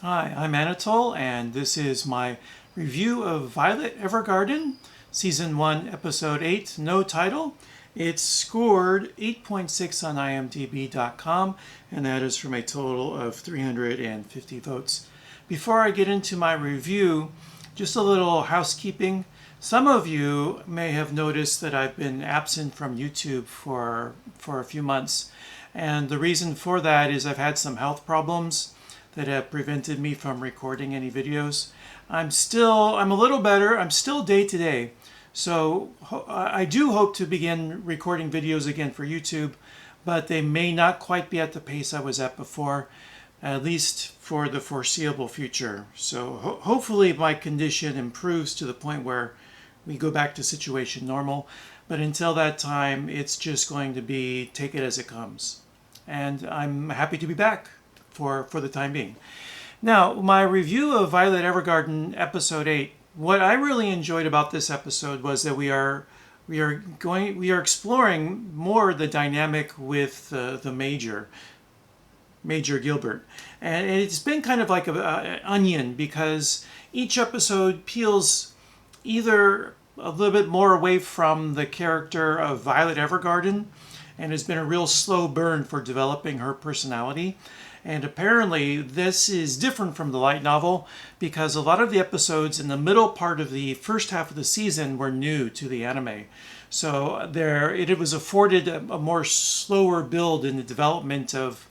Hi, I'm Anatole, and this is my review of Violet Evergarden, Season 1, Episode 8, no title. It's scored 8.6 on imdb.com, and that is from a total of 350 votes. Before I get into my review, just a little housekeeping. Some of you may have noticed that I've been absent from YouTube for a few months, and the reason for that is I've had some health problems that have prevented me from recording any videos. I'm a little better. I'm still day to day. So I do hope to begin recording videos again for YouTube, but they may not quite be at the pace I was at before, at least for the foreseeable future. So hopefully my condition improves to the point where we go back to situation normal. But until that time, it's just going to be take it as it comes. And I'm happy to be back for the time being. Now, my review of Violet Evergarden episode 8, what I really enjoyed about this episode was that we are exploring more the dynamic with the Major Gilbert. And it's been kind of like an onion, because each episode peels either a little bit more away from the character of Violet Evergarden and has been a real slow burn for developing her personality. And apparently this is different from the light novel, because a lot of the episodes in the middle part of the first half of the season were new to the anime. So it was afforded a more slower build in the development of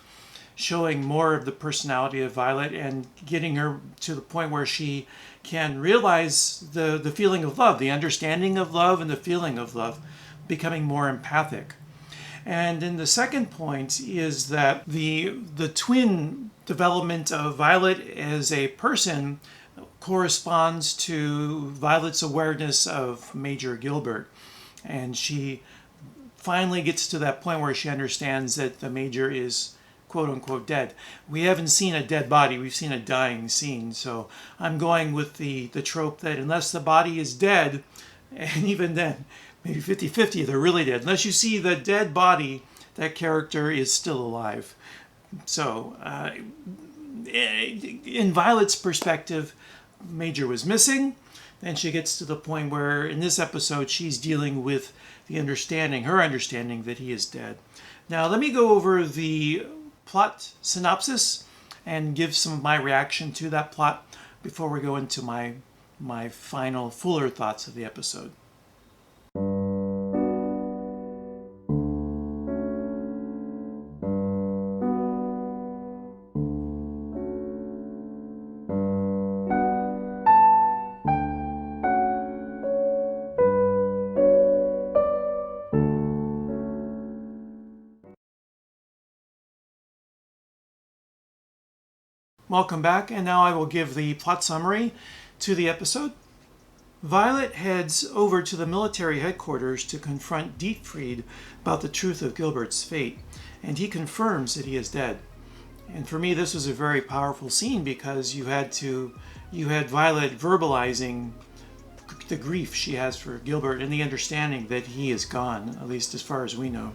showing more of the personality of Violet and getting her to the point where she can realize the feeling of love, the understanding of love and the feeling of love, becoming more empathic. And then the second point is that the twin development of Violet as a person corresponds to Violet's awareness of Major Gilbert. And she finally gets to that point where she understands that the Major is quote unquote dead. We haven't seen a dead body, we've seen a dying scene. So I'm going with the trope that unless the body is dead, and even then, maybe 50-50, they're really dead. Unless you see the dead body, that character is still alive. So, in Violet's perspective, Major was missing. Then she gets to the point where, in this episode, she's dealing with her understanding that he is dead. Now, let me go over the plot synopsis and give some of my reaction to that plot before we go into my final, fuller thoughts of the episode. Welcome back, and now I will give the plot summary to the episode. Violet heads over to the military headquarters to confront Dietfried about the truth of Gilbert's fate, and he confirms that he is dead. And for me, this was a very powerful scene, because you had Violet verbalizing the grief she has for Gilbert and the understanding that he is gone, at least as far as we know.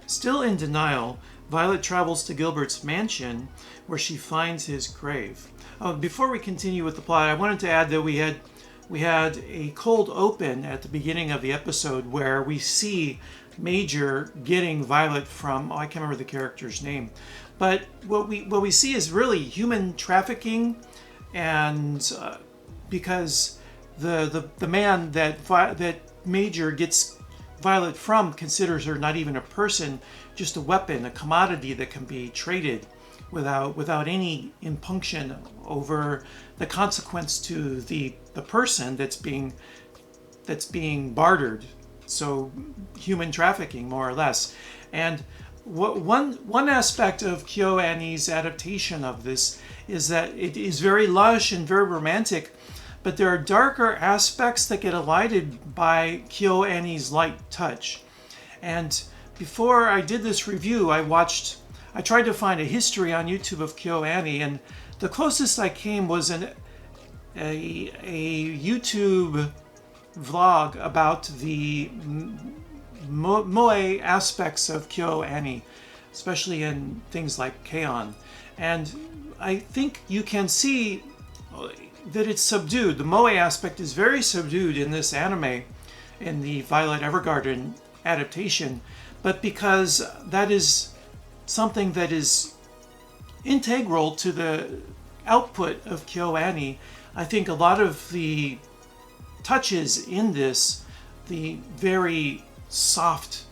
Still in denial, Violet travels to Gilbert's mansion, where she finds his grave. Before we continue with the plot, I wanted to add that we had a cold open at the beginning of the episode where we see Major getting Violet from, I can't remember the character's name, but what we see is really human trafficking, and because the man that Major gets Violet from considers her not even a person, just a weapon, a commodity that can be traded without any impunction over the consequence to the person that's being bartered. So human trafficking, more or less. And one aspect of KyoAni's adaptation of this is that it is very lush and very romantic, but there are darker aspects that get elided by KyoAni's light touch. And before I did this review, I tried to find a history on YouTube of KyoAni, and the closest I came was a YouTube vlog about the moe aspects of KyoAni, especially in things like Canon. And I think you can see that it's subdued. The moe aspect is very subdued in this anime, in the Violet Evergarden adaptation, but because that is something that is integral to the output of KyoAni, I think a lot of the touches in this, the very soft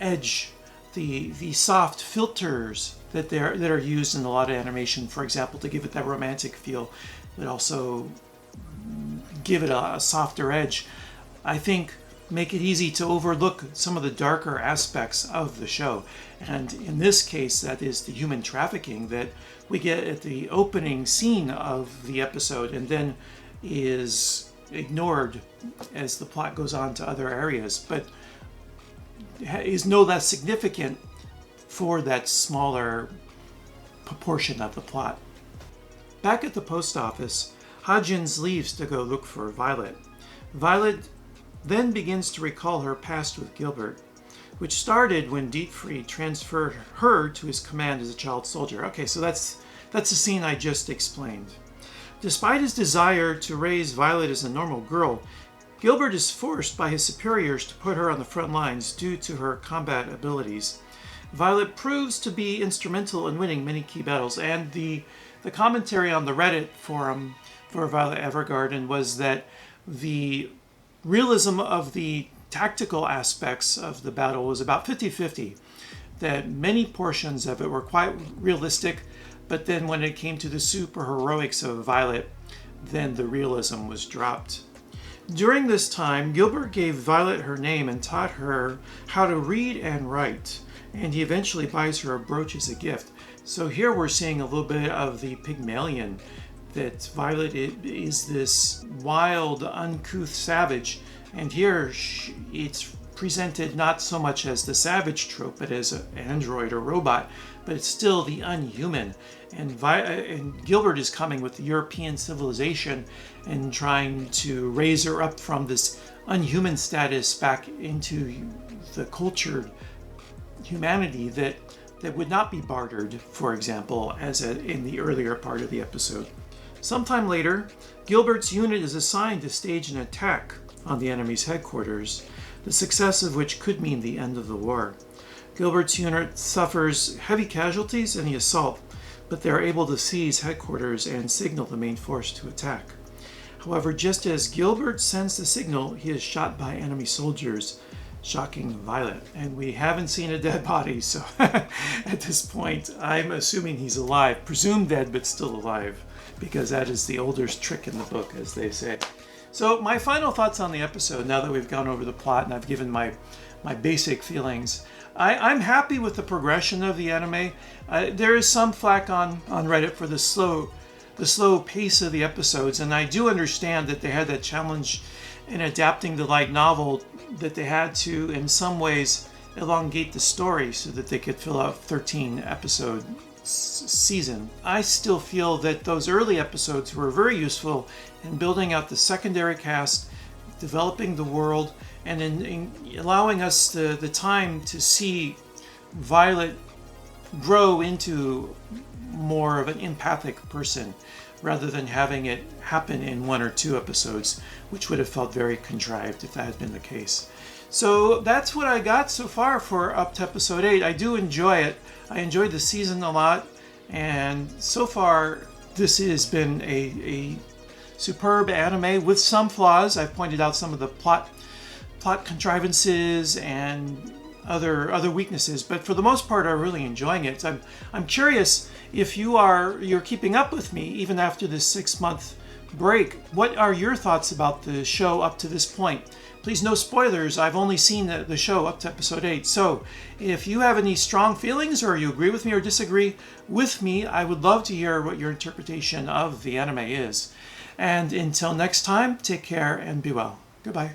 edge, the soft filters that are used in a lot of animation, for example, to give it that romantic feel, but also give it a softer edge, I think make it easy to overlook some of the darker aspects of the show. And in this case, that is the human trafficking that we get at the opening scene of the episode and then is ignored as the plot goes on to other areas, but is no less significant for that smaller proportion of the plot. Back at the post office, Hajins leaves to go look for Violet. Violet then begins to recall her past with Gilbert, which started when Dietfried transferred her to his command as a child soldier. Okay, so that's the scene I just explained. Despite his desire to raise Violet as a normal girl, Gilbert is forced by his superiors to put her on the front lines due to her combat abilities. Violet proves to be instrumental in winning many key battles, and the commentary on the Reddit forum for Violet Evergarden was that the realism of the tactical aspects of the battle was about 50-50, that many portions of it were quite realistic, but then when it came to the super heroics of Violet, then the realism was dropped. During this time, Gilbert gave Violet her name and taught her how to read and write, and he eventually buys her a brooch as a gift. So here we're seeing a little bit of the Pygmalion, that Violet is this wild, uncouth savage, and here it's presented not so much as the savage trope, but as an android or robot, but it's still the unhuman. And Gilbert is coming with the European civilization and trying to raise her up from this unhuman status back into the cultured humanity that would not be bartered, for example, in the earlier part of the episode. Sometime later, Gilbert's unit is assigned to stage an attack on the enemy's headquarters, the success of which could mean the end of the war. Gilbert's unit suffers heavy casualties in the assault, but they are able to seize headquarters and signal the main force to attack. However, just as Gilbert sends the signal, he is shot by enemy soldiers, shocking Violet. And we haven't seen a dead body, so at this point, I'm assuming he's alive. Presumed dead, but still alive, because that is the oldest trick in the book, as they say. So my final thoughts on the episode, now that we've gone over the plot and I've given my basic feelings. I'm happy with the progression of the anime. There is some flack on Reddit for the slow pace of the episodes, and I do understand that they had that challenge in adapting the light novel, that they had to, in some ways, elongate the story so that they could fill out 13 episode season. I still feel that those early episodes were very useful in building out the secondary cast, developing the world, and in allowing us the time to see Violet grow into more of an empathic person, rather than having it happen in 1 or 2 episodes, which would have felt very contrived if that had been the case. So that's what I got so far for up to episode 8. I do enjoy it. I enjoyed the season a lot, and so far this has been a superb anime with some flaws. I've pointed out some of the plot contrivances and other weaknesses, but for the most part, I'm really enjoying it. I'm curious if you're keeping up with me even after this 6-month break. What are your thoughts about the show up to this point? Please, no spoilers. I've only seen the show up to episode 8. So if you have any strong feelings, or you agree with me or disagree with me, I would love to hear what your interpretation of the anime is. And until next time, take care and be well. Goodbye.